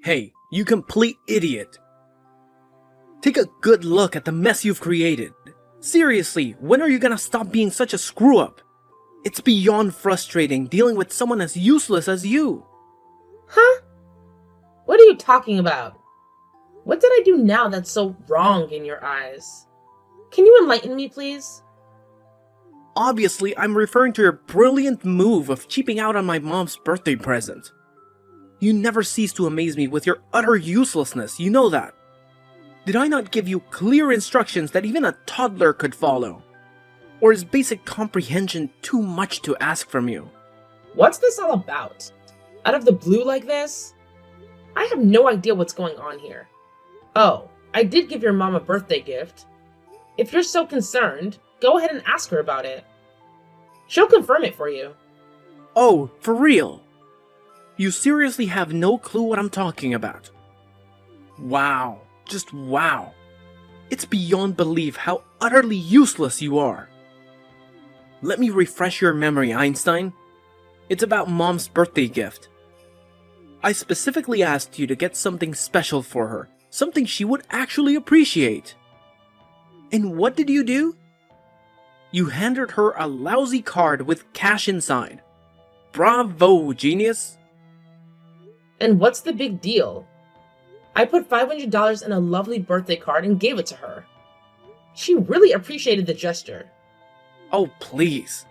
Hey, you complete idiot! Take a good look at the mess you've created. Seriously, when are you gonna stop being such a screw-up? It's beyond frustrating dealing with someone as useless as you. Huh? What are you talking about? What did I do now that's so wrong in your eyes? Can you enlighten me, please? Obviously, I'm referring to your brilliant move of cheaping out on my mom's birthday present. You never cease to amaze me with your utter uselessness, you know that. Did I not give you clear instructions that even a toddler could follow? Or is basic comprehension too much to ask from you? What's this all about? Out of the blue like this? I have no idea what's going on here. Oh, I did give your mom a birthday gift. If you're so concerned, go ahead and ask her about it. She'll confirm it for you. Oh, for real? You seriously have no clue what I'm talking about? Wow, just wow. It's beyond belief how utterly useless you are. Let me refresh your memory, Einstein. It's about Mom's birthday gift. I specifically asked you to get something special for her, something she would actually appreciate. And what did you do? You handed her a lousy card with cash inside. Bravo, genius! And what's the big deal? I put $500 in a lovely birthday card and gave it to her. She really appreciated the gesture. Oh, please.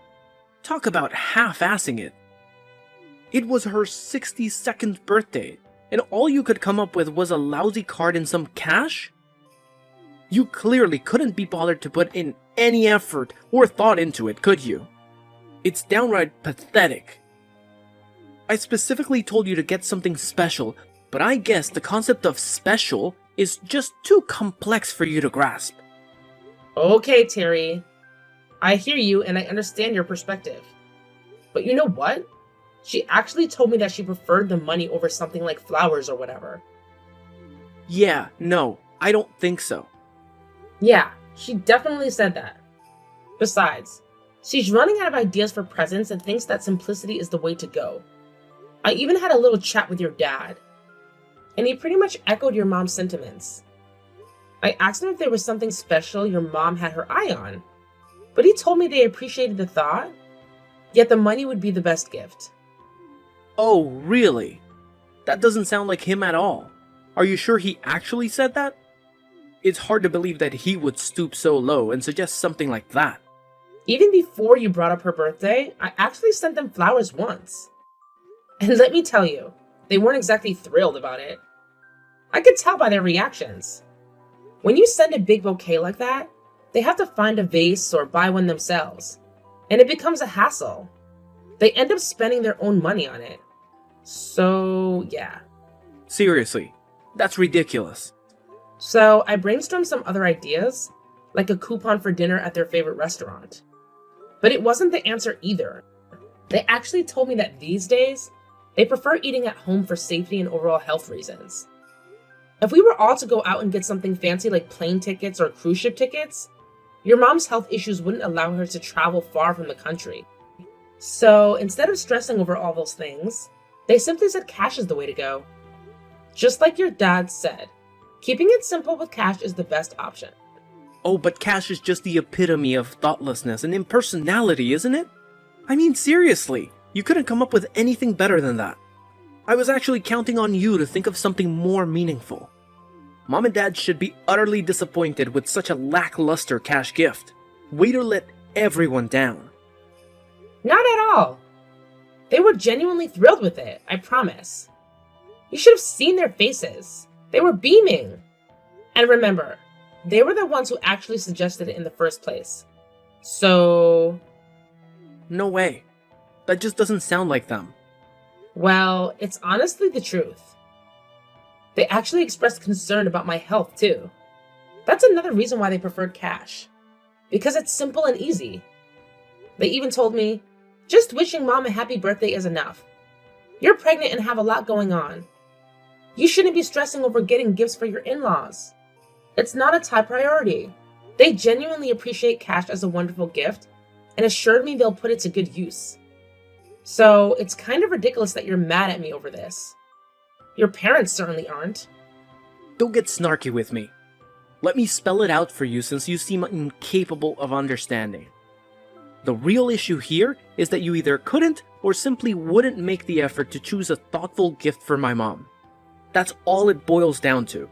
Talk about half-assing it. It was her 62nd birthday, and all you could come up with was a lousy card and some cash? You clearly couldn't be bothered to put in any effort or thought into it, could you? It's downright pathetic. I specifically told you to get something special, but I guess the concept of special is just too complex for you to grasp. Okay, Terry. I hear you and I understand your perspective. But you know what? She actually told me that she preferred the money over something like flowers or whatever. Yeah, no, I don't think so. Yeah, she definitely said that. Besides, she's running out of ideas for presents and thinks that simplicity is the way to go. I even had a little chat with your dad, and he pretty much echoed your mom's sentiments. I asked him if there was something special your mom had her eye on, but he told me they appreciated the thought, yet the money would be the best gift. Oh, really? That doesn't sound like him at all. Are you sure he actually said that? It's hard to believe that he would stoop so low and suggest something like that. Even before you brought up her birthday, I actually sent them flowers once. And let me tell you, they weren't exactly thrilled about it. I could tell by their reactions. When you send a big bouquet like that, they have to find a vase or buy one themselves, and it becomes a hassle. They end up spending their own money on it. So, yeah. Seriously, that's ridiculous. So, I brainstormed some other ideas, like a coupon for dinner at their favorite restaurant. But it wasn't the answer either. They actually told me that these days, they prefer eating at home for safety and overall health reasons. If we were all to go out and get something fancy like plane tickets or cruise ship tickets, your mom's health issues wouldn't allow her to travel far from the country. So instead of stressing over all those things, they simply said cash is the way to go. Just like your dad said, keeping it simple with cash is the best option. Oh, but cash is just the epitome of thoughtlessness and impersonality, isn't it? I mean, seriously, you couldn't come up with anything better than that. I was actually counting on you to think of something more meaningful. Mom and Dad should be utterly disappointed with such a lackluster cash gift. Way to let everyone down. Not at all. They were genuinely thrilled with it, I promise. You should have seen their faces. They were beaming. And remember, they were the ones who actually suggested it in the first place. So... No way. That just doesn't sound like them. Well, it's honestly the truth. They actually expressed concern about my health, too. That's another reason why they preferred cash. Because it's simple and easy. They even told me, just wishing Mom a happy birthday is enough. You're pregnant and have a lot going on. You shouldn't be stressing over getting gifts for your in-laws. It's not a top priority. They genuinely appreciate cash as a wonderful gift and assured me they'll put it to good use. So it's kind of ridiculous that you're mad at me over this. Your parents certainly aren't. Don't get snarky with me. Let me spell it out for you since you seem incapable of understanding. The real issue here is that you either couldn't or simply wouldn't make the effort to choose a thoughtful gift for my mom. That's all it boils down to.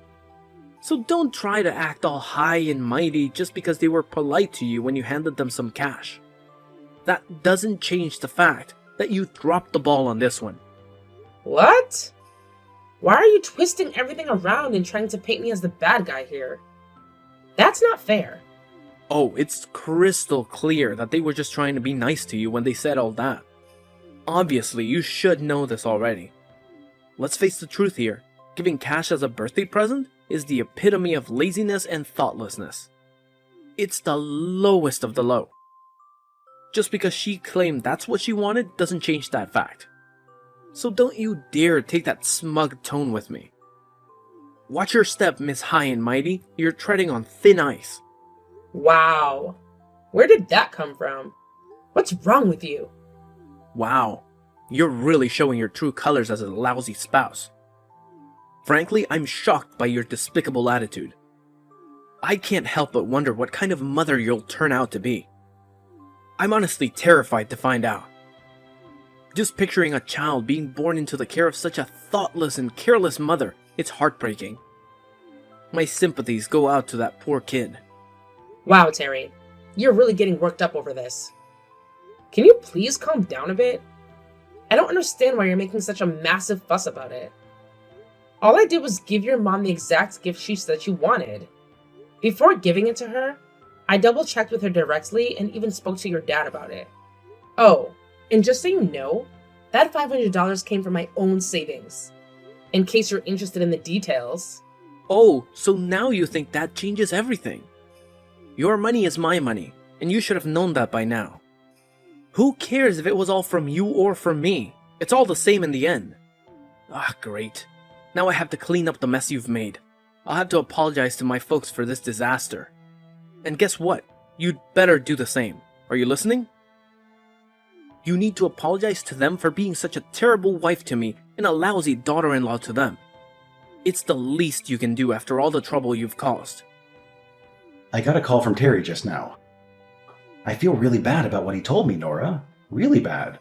So don't try to act all high and mighty just because they were polite to you when you handed them some cash. That doesn't change the fact that you dropped the ball on this one. What? Why are you twisting everything around and trying to paint me as the bad guy here? That's not fair. Oh, it's crystal clear that they were just trying to be nice to you when they said all that. Obviously, you should know this already. Let's face the truth here. Giving cash as a birthday present is the epitome of laziness and thoughtlessness. It's the lowest of the low. Just because she claimed that's what she wanted doesn't change that fact. So don't you dare take that smug tone with me. Watch your step, Miss High and Mighty. You're treading on thin ice. Wow. Where did that come from? What's wrong with you? Wow. You're really showing your true colors as a lousy spouse. Frankly, I'm shocked by your despicable attitude. I can't help but wonder what kind of mother you'll turn out to be. I'm honestly terrified to find out. Just picturing a child being born into the care of such a thoughtless and careless mother, it's heartbreaking. My sympathies go out to that poor kid. Wow, Terry. You're really getting worked up over this. Can you please calm down a bit? I don't understand why you're making such a massive fuss about it. All I did was give your mom the exact gift she said she wanted. Before giving it to her, I double-checked with her directly and even spoke to your dad about it. Oh, and just so you know, that $500 came from my own savings. In case you're interested in the details. Oh, so now you think that changes everything. Your money is my money, and you should have known that by now. Who cares if it was all from you or from me? It's all the same in the end. Ah, great. Now I have to clean up the mess you've made. I'll have to apologize to my folks for this disaster. And guess what? You'd better do the same. Are you listening? You need to apologize to them for being such a terrible wife to me and a lousy daughter-in-law to them. It's the least you can do after all the trouble you've caused. I got a call from Terry just now. I feel really bad about what he told me, Nora. Really bad.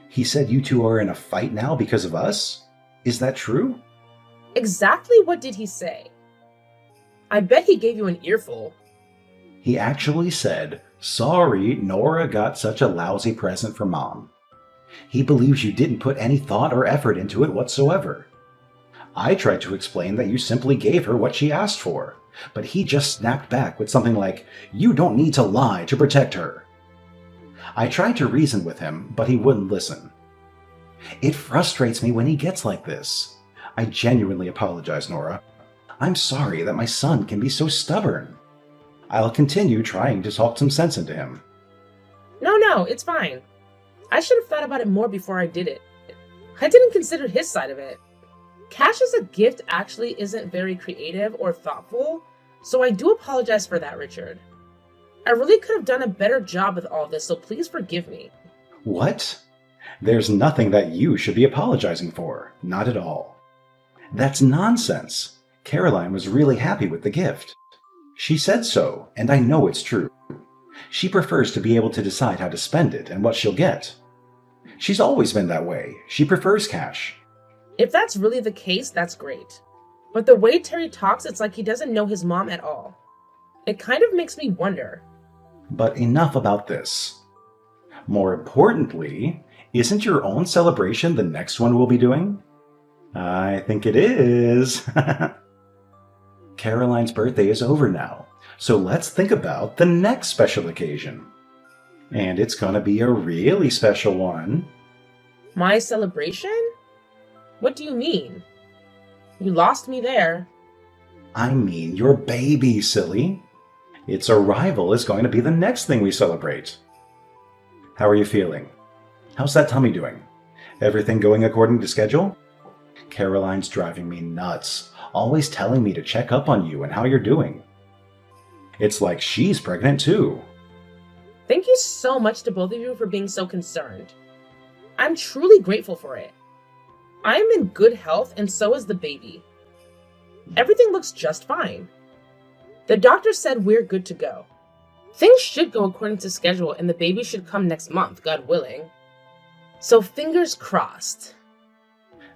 He said you two are in a fight now because of us? Is that true? Exactly what did he say? I bet he gave you an earful. He actually said, "Sorry, Nora got such a lousy present from Mom." He believes you didn't put any thought or effort into it whatsoever. I tried to explain that you simply gave her what she asked for, but he just snapped back with something like, "You don't need to lie to protect her." I tried to reason with him, but he wouldn't listen. It frustrates me when he gets like this. I genuinely apologize, Nora. I'm sorry that my son can be so stubborn. I'll continue trying to talk some sense into him. No, it's fine. I should have thought about it more before I did it. I didn't consider his side of it. Cash as a gift actually isn't very creative or thoughtful, so I do apologize for that, Richard. I really could have done a better job with all this, so please forgive me. What? There's nothing that you should be apologizing for. Not at all. That's nonsense. Caroline was really happy with the gift. She said so, and I know it's true. She prefers to be able to decide how to spend it and what she'll get. She's always been that way. She prefers cash. If that's really the case, that's great. But the way Terry talks, it's like he doesn't know his mom at all. It kind of makes me wonder. But enough about this. More importantly, isn't your own celebration the next one we'll be doing? I think it is. Caroline's birthday is over now, so let's think about the next special occasion. And it's gonna be a really special one. My celebration? What do you mean? You lost me there. I mean your baby, silly. Its arrival is going to be the next thing we celebrate. How are you feeling? How's that tummy doing? Everything going according to schedule? Caroline's driving me nuts, always telling me to check up on you and how you're doing. It's like she's pregnant too. Thank you so much to both of you for being so concerned. I'm truly grateful for it. I am in good health, and so is the baby. Everything looks just fine. The doctor said we're good to go. Things should go according to schedule, and the baby should come next month, God willing. So fingers crossed.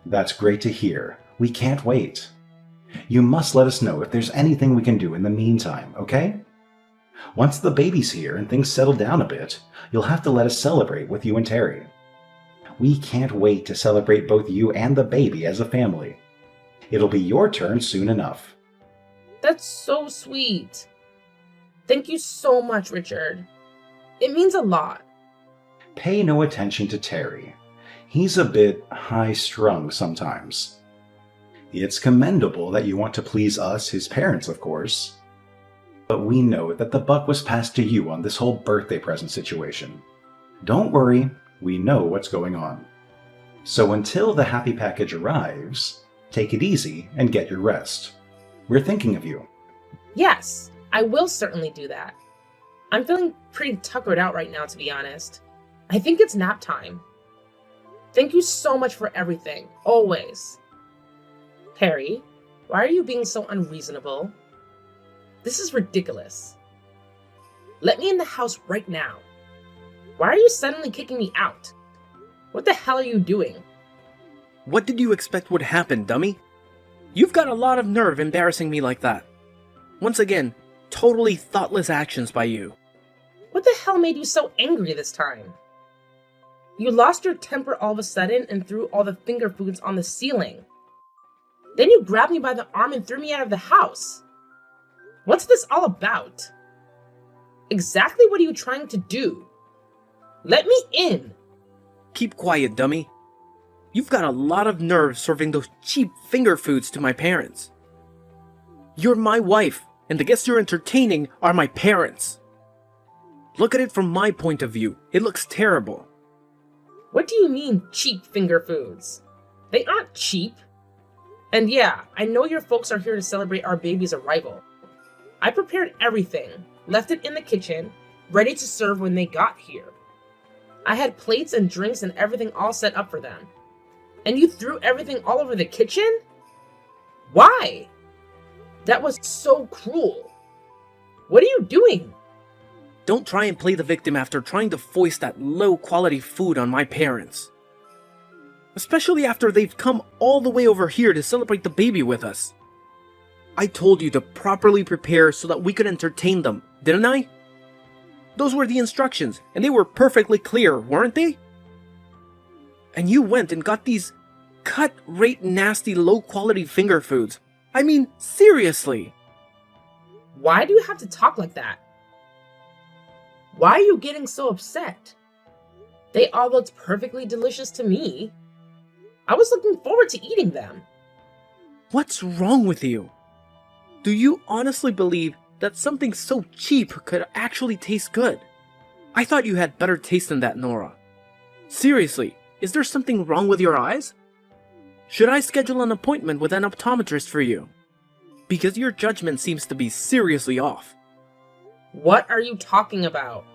That's great to hear. We can't wait. You must let us know if there's anything we can do in the meantime, okay? Once the baby's here and things settle down a bit, you'll have to let us celebrate with you and Terry. We can't wait to celebrate both you and the baby as a family. It'll be your turn soon enough. That's so sweet. Thank you so much, Richard. It means a lot. Pay no attention to Terry. He's a bit high-strung sometimes. It's commendable that you want to please us, his parents, of course. But we know that the buck was passed to you on this whole birthday present situation. Don't worry, we know what's going on. So until the happy package arrives, take it easy and get your rest. We're thinking of you. Yes, I will certainly do that. I'm feeling pretty tuckered out right now, to be honest. I think it's nap time. Thank you so much for everything, always. Terry, why are you being so unreasonable? This is ridiculous. Let me in the house right now. Why are you suddenly kicking me out? What the hell are you doing? What did you expect would happen, dummy? You've got a lot of nerve embarrassing me like that. Once again, totally thoughtless actions by you. What the hell made you so angry this time? You lost your temper all of a sudden and threw all the finger foods on the ceiling. Then you grabbed me by the arm and threw me out of the house. What's this all about? Exactly what are you trying to do? Let me in! Keep quiet, dummy. You've got a lot of nerve serving those cheap finger foods to my parents. You're my wife, and the guests you're entertaining are my parents. Look at it from my point of view. It looks terrible. What do you mean, cheap finger foods? They aren't cheap. And yeah, I know your folks are here to celebrate our baby's arrival. I prepared everything, left it in the kitchen, ready to serve when they got here. I had plates and drinks and everything all set up for them. And you threw everything all over the kitchen? Why? That was so cruel. What are you doing? Don't try and play the victim after trying to foist that low-quality food on my parents. Especially after they've come all the way over here to celebrate the baby with us. I told you to properly prepare so that we could entertain them, didn't I? Those were the instructions, and they were perfectly clear, weren't they? And you went and got these cut-rate nasty low-quality finger foods. I mean, seriously. Why do you have to talk like that? Why are you getting so upset? They all looked perfectly delicious to me. I was looking forward to eating them. What's wrong with you? Do you honestly believe that something so cheap could actually taste good? I thought you had better taste than that, Nora. Seriously, is there something wrong with your eyes? Should I schedule an appointment with an optometrist for you? Because your judgment seems to be seriously off. What are you talking about?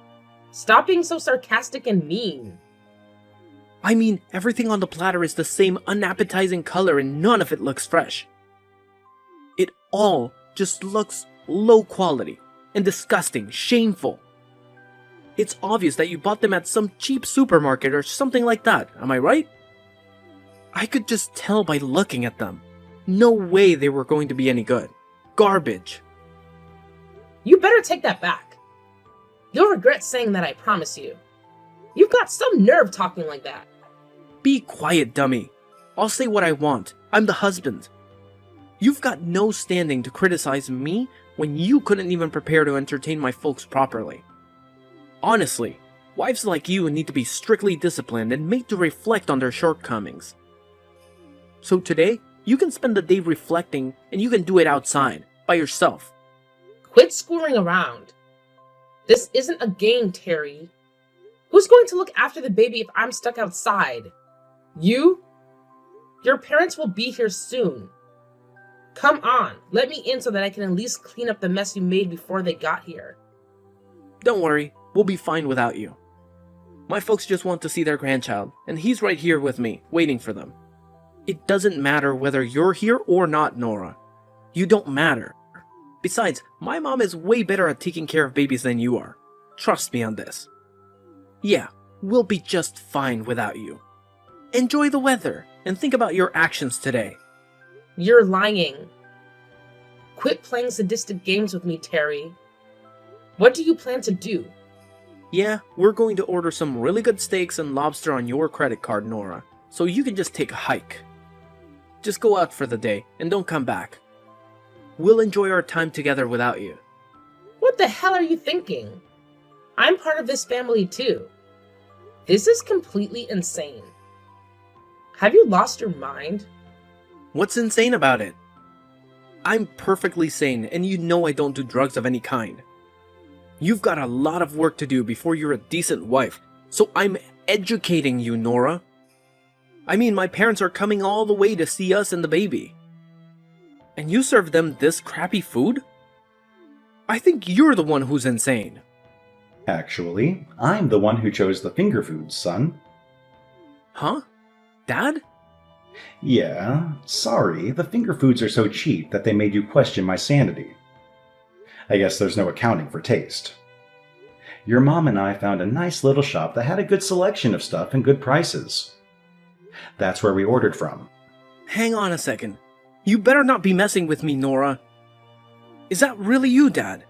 Stop being so sarcastic and mean. I mean, everything on the platter is the same unappetizing color and none of it looks fresh. It all just looks low quality and disgusting, shameful. It's obvious that you bought them at some cheap supermarket or something like that, am I right? I could just tell by looking at them. No way they were going to be any good. Garbage. You better take that back. You'll regret saying that, I promise you. You've got some nerve talking like that. Be quiet, dummy. I'll say what I want. I'm the husband. You've got no standing to criticize me when you couldn't even prepare to entertain my folks properly. Honestly, wives like you need to be strictly disciplined and made to reflect on their shortcomings. So today, you can spend the day reflecting and you can do it outside, by yourself. Quit screwing around. This isn't a game, Terry. Who's going to look after the baby if I'm stuck outside? You? Your parents will be here soon. Come on, let me in so that I can at least clean up the mess you made before they got here. Don't worry, we'll be fine without you. My folks just want to see their grandchild, and he's right here with me, waiting for them. It doesn't matter whether you're here or not, Nora. You don't matter. Besides, my mom is way better at taking care of babies than you are. Trust me on this. Yeah, we'll be just fine without you. Enjoy the weather and think about your actions today. You're lying. Quit playing sadistic games with me, Terry. What do you plan to do? Yeah, we're going to order some really good steaks and lobster on your credit card, Nora, so you can just take a hike. Just go out for the day and don't come back. We'll enjoy our time together without you. What the hell are you thinking? I'm part of this family too. This is completely insane. Have you lost your mind? What's insane about it? I'm perfectly sane, and you know I don't do drugs of any kind. You've got a lot of work to do before you're a decent wife, so I'm educating you, Nora. I mean, my parents are coming all the way to see us and the baby. And you serve them this crappy food? I think you're the one who's insane. Actually, I'm the one who chose the finger foods, son. Huh? Dad? Yeah, sorry, the finger foods are so cheap that they made you question my sanity. I guess there's no accounting for taste. Your mom and I found a nice little shop that had a good selection of stuff and good prices. That's where we ordered from. Hang on a second. You better not be messing with me, Nora. Is that really you, Dad?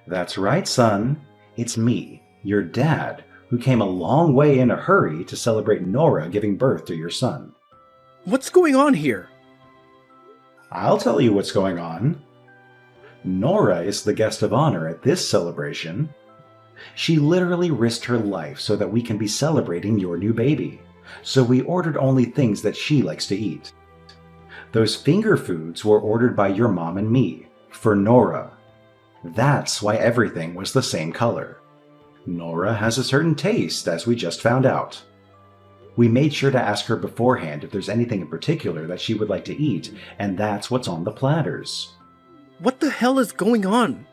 That's right, son. It's me, your dad, who came a long way in a hurry to celebrate Nora giving birth to your son. What's going on here? I'll tell you what's going on. Nora is the guest of honor at this celebration. She literally risked her life so that we can be celebrating your new baby. So we ordered only things that she likes to eat. Those finger foods were ordered by your mom and me, for Nora. That's why everything was the same color. Nora has a certain taste, as we just found out. We made sure to ask her beforehand if there's anything in particular that she would like to eat, and that's what's on the platters. What the hell is going on?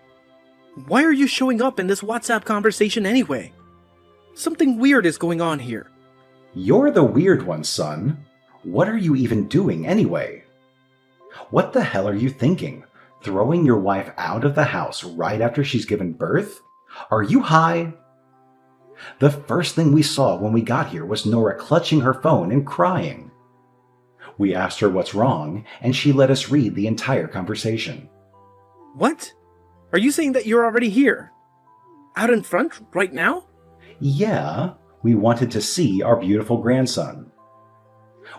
Why are you showing up in this WhatsApp conversation anyway? Something weird is going on here. You're the weird one, son. What are you even doing anyway? What the hell are you thinking? Throwing your wife out of the house right after she's given birth? Are you high? The first thing we saw when we got here was Nora clutching her phone and crying. We asked her what's wrong, and she let us read the entire conversation. What? Are you saying that you're already here? Out in front, right now? Yeah, we wanted to see our beautiful grandson.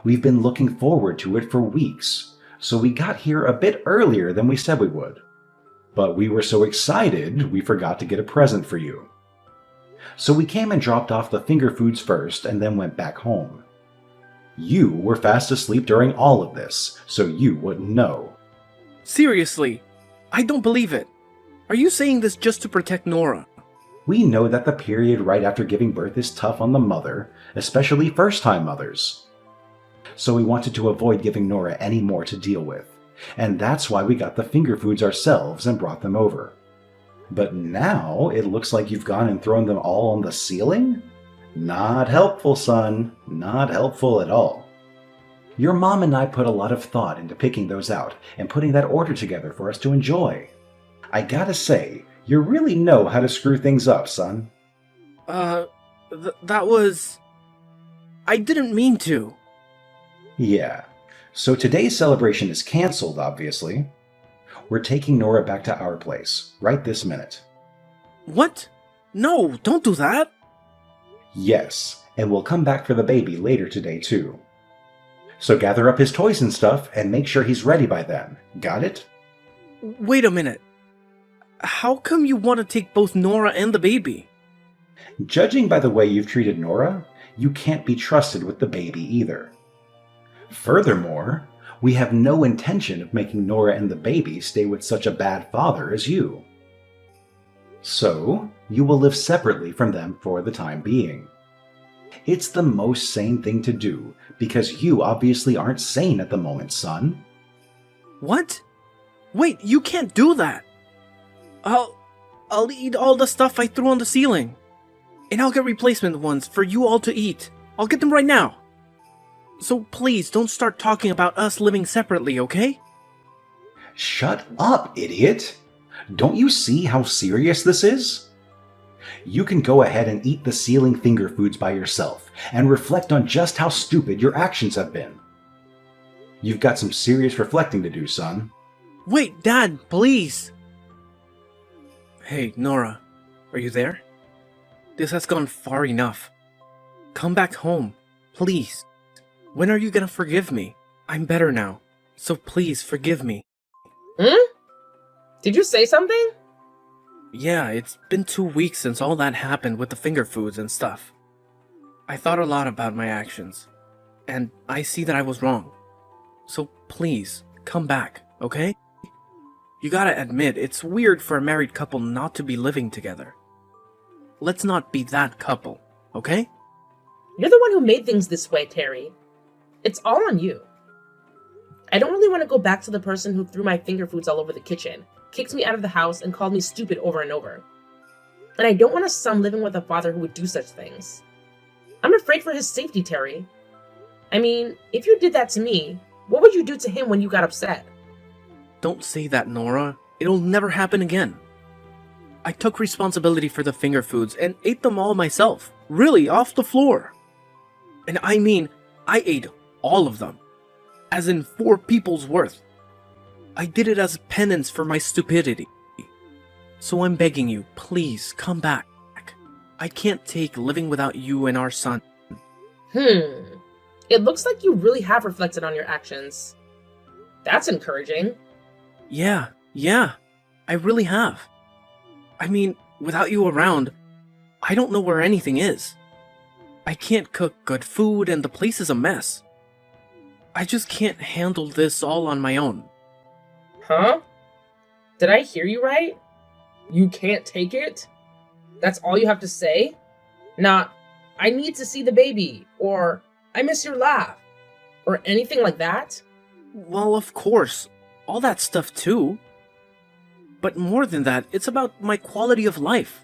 We've been looking forward to it for weeks, so we got here a bit earlier than we said we would. But we were so excited, we forgot to get a present for you. So we came and dropped off the finger foods first and then went back home. You were fast asleep during all of this, so you wouldn't know. Seriously, I don't believe it. Are you saying this just to protect Nora? We know that the period right after giving birth is tough on the mother, especially first-time mothers. So we wanted to avoid giving Nora any more to deal with, and that's why we got the finger foods ourselves and brought them over. But now it looks like you've gone and thrown them all on the ceiling? Not helpful, son. Not helpful at all. Your mom and I put a lot of thought into picking those out and putting that order together for us to enjoy. I gotta say, you really know how to screw things up, son. That was... I didn't mean to. Yeah. So today's celebration is canceled, obviously. We're taking Nora back to our place, right this minute. What? No, don't do that. Yes, and we'll come back for the baby later today, too. So gather up his toys and stuff and make sure he's ready by then. Got it? Wait a minute. How come you want to take both Nora and the baby? Judging by the way you've treated Nora, you can't be trusted with the baby either. Furthermore, we have no intention of making Nora and the baby stay with such a bad father as you. So, you will live separately from them for the time being. It's the most sane thing to do, because you obviously aren't sane at the moment, son. What? Wait, you can't do that. I'll eat all the stuff I threw on the ceiling. And I'll get replacement ones for you all to eat. I'll get them right now. So please don't start talking about us living separately, okay? Shut up, idiot! Don't you see how serious this is? You can go ahead and eat the ceiling finger foods by yourself and reflect on just how stupid your actions have been. You've got some serious reflecting to do, son. Wait, Dad, please! Hey, Nora, are you there? This has gone far enough. Come back home, please. When are you gonna forgive me? I'm better now, so please forgive me. Did you say something? Yeah, it's been 2 weeks since all that happened with the finger foods and stuff. I thought a lot about my actions, and I see that I was wrong. So please, come back, okay? You gotta admit, it's weird for a married couple not to be living together. Let's not be that couple, okay? You're the one who made things this way, Terry. It's all on you. I don't really want to go back to the person who threw my finger foods all over the kitchen, kicked me out of the house, and called me stupid over and over. And I don't want a son living with a father who would do such things. I'm afraid for his safety, Terry. I mean, if you did that to me, what would you do to him when you got upset? Don't say that, Nora. It'll never happen again. I took responsibility for the finger foods and ate them all myself. Really, off the floor. And I mean, I ate all of them. As in 4 people's worth. I did it as penance for my stupidity. So I'm begging you, please come back. I can't take living without you and our son. It looks like you really have reflected on your actions. That's encouraging. Yeah, I really have. I mean, without you around, I don't know where anything is. I can't cook good food and the place is a mess. I just can't handle this all on my own. Huh? Did I hear you right? You can't take it? That's all you have to say? Not, I need to see the baby, or I miss your laugh, or anything like that? Well, of course, all that stuff too. But more than that, it's about my quality of life.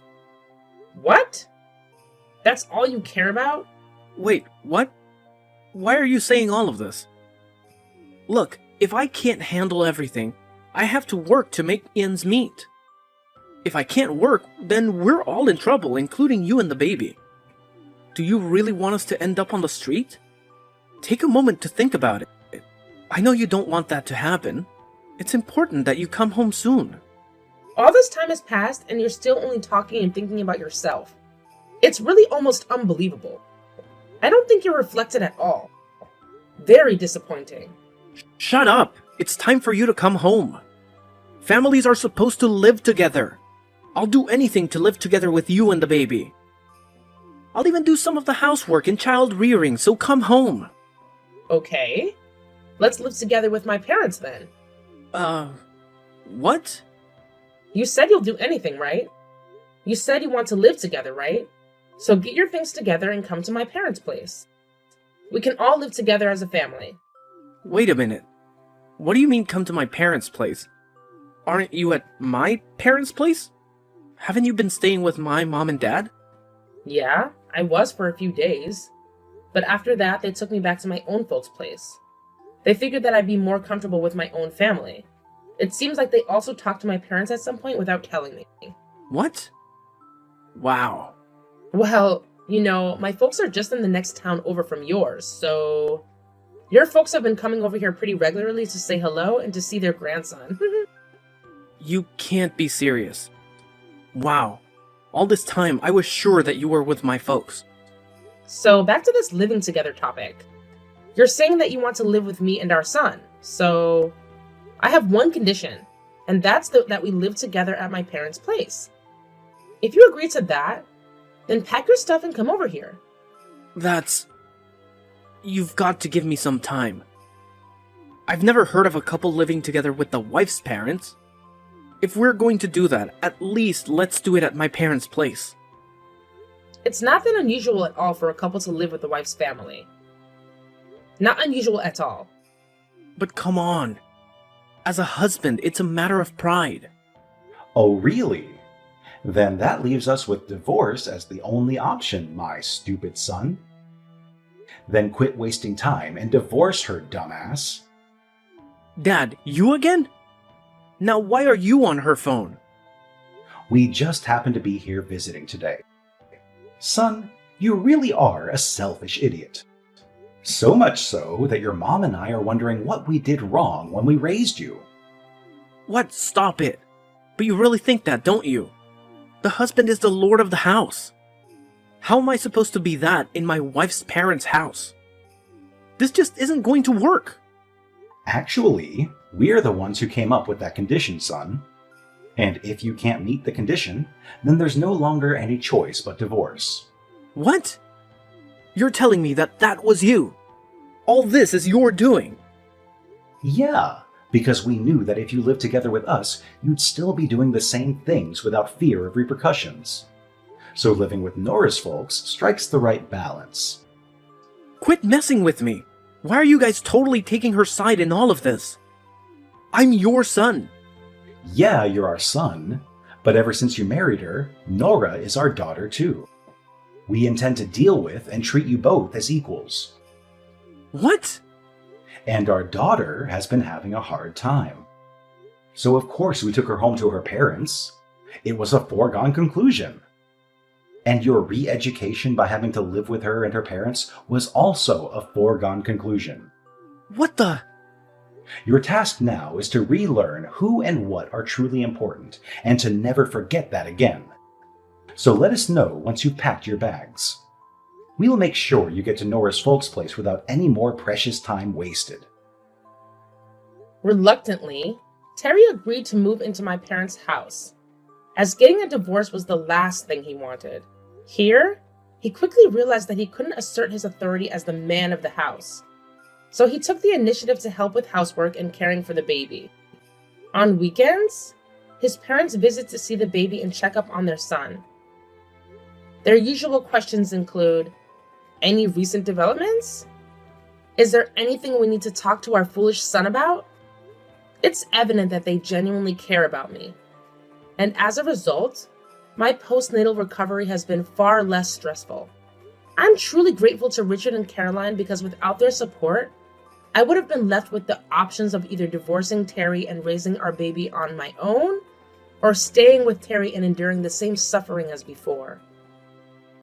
What? That's all you care about? Wait, what? Why are you saying all of this? Look, if I can't handle everything, I have to work to make ends meet. If I can't work, then we're all in trouble, including you and the baby. Do you really want us to end up on the street? Take a moment to think about it. I know you don't want that to happen. It's important that you come home soon. All this time has passed and you're still only talking and thinking about yourself. It's really almost unbelievable. I don't think you're reflected at all. Very disappointing. Shut up! It's time for you to come home. Families are supposed to live together. I'll do anything to live together with you and the baby. I'll even do some of the housework and child rearing, so come home. Okay. Let's live together with my parents then. What? You said you'll do anything, right? You said you want to live together, right? So get your things together and come to my parents' place. We can all live together as a family. Wait a minute. What do you mean come to my parents' place? Aren't you at my parents' place? Haven't you been staying with my mom and dad? Yeah, I was for a few days. But after that, they took me back to my own folks' place. They figured that I'd be more comfortable with my own family. It seems like they also talked to my parents at some point without telling me. What? Wow. Well, you know, my folks are just in the next town over from yours, so... Your folks have been coming over here pretty regularly to say hello and to see their grandson. You can't be serious. Wow. All this time, I was sure that you were with my folks. So, back to this living together topic. You're saying that you want to live with me and our son, so... I have one condition, and that's that we live together at my parents' place. If you agree to that, then pack your stuff and come over here. You've got to give me some time. I've never heard of a couple living together with the wife's parents. If we're going to do that, at least let's do it at my parents' place. It's not that unusual at all for a couple to live with the wife's family. Not unusual at all. But come on. As a husband, it's a matter of pride. Oh, really? Then that leaves us with divorce as the only option, my stupid son. Then quit wasting time and divorce her, dumbass. Dad, you again? Now why are you on her phone? We just happen to be here visiting today. Son, you really are a selfish idiot. So much so that your mom and I are wondering what we did wrong when we raised you. What? Stop it. But you really think that, don't you? The husband is the lord of the house. How am I supposed to be that in my wife's parents' house? This just isn't going to work. Actually, we're the ones who came up with that condition, son. And if you can't meet the condition, then there's no longer any choice but divorce. What? You're telling me that that was you? All this is your doing? Yeah, because we knew that if you lived together with us, you'd still be doing the same things without fear of repercussions. So living with Nora's folks strikes the right balance. Quit messing with me. Why are you guys totally taking her side in all of this? I'm your son. Yeah, you're our son, but ever since you married her, Nora is our daughter too. We intend to deal with and treat you both as equals. What? And our daughter has been having a hard time. So of course we took her home to her parents. It was a foregone conclusion. And your re-education by having to live with her and her parents was also a foregone conclusion. What the? Your task now is to relearn who and what are truly important, and to never forget that again. So let us know once you've packed your bags. We'll make sure you get to Nora's folks' place without any more precious time wasted. Reluctantly, Terry agreed to move into my parents' house, as getting a divorce was the last thing he wanted. Here, he quickly realized that he couldn't assert his authority as the man of the house. So he took the initiative to help with housework and caring for the baby. On weekends, his parents visit to see the baby and check up on their son. Their usual questions include, any recent developments? Is there anything we need to talk to our foolish son about? It's evident that they genuinely care about me. And as a result, my postnatal recovery has been far less stressful. I'm truly grateful to Richard and Caroline because without their support, I would have been left with the options of either divorcing Terry and raising our baby on my own, or staying with Terry and enduring the same suffering as before.